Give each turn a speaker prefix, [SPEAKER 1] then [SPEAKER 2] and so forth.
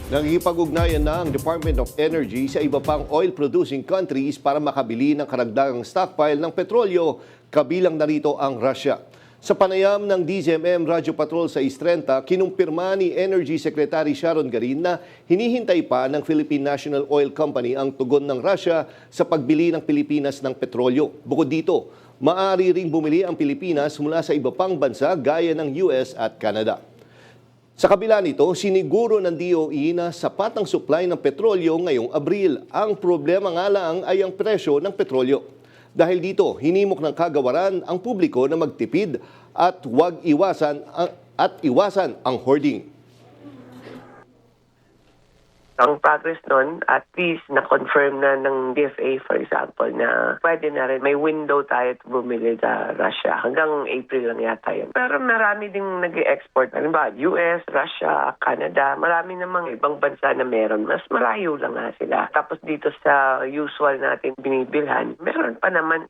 [SPEAKER 1] Nagkikipag-ugnayan na ang Department of Energy sa iba pang oil-producing countries para makabili ng karagdagang stockpile ng petrolyo, kabilang narito ang Russia. Sa panayam ng DZMM Radio Patrol sa Istrenta, kinumpirma ni Energy Secretary Sharon Garin na hinihintay pa ng Philippine National Oil Company ang tugon ng Russia sa pagbili ng Pilipinas ng petrolyo. Bukod dito, maaari ring bumili ang Pilipinas mula sa iba pang bansa gaya ng US at Canada. Sa kabila nito, siniguro ng DOE na sapat ang supply ng petrolyo ngayong Abril. Ang problema nga lang ay ang presyo ng petrolyo. Dahil dito, hinimok ng kagawaran ang publiko na magtipid at iwasan ang hoarding.
[SPEAKER 2] Ang progress nun, at least na-confirm na ng DFA, for example, na pwede na rin, may window tayo bumili sa Russia. Hanggang April lang yata yun. Pero marami ding nag-export. Halimbawa, US, Russia, Canada, marami namang ibang bansa na meron. Mas malayo lang nga sila. Tapos dito sa usual natin binibilhan, meron pa naman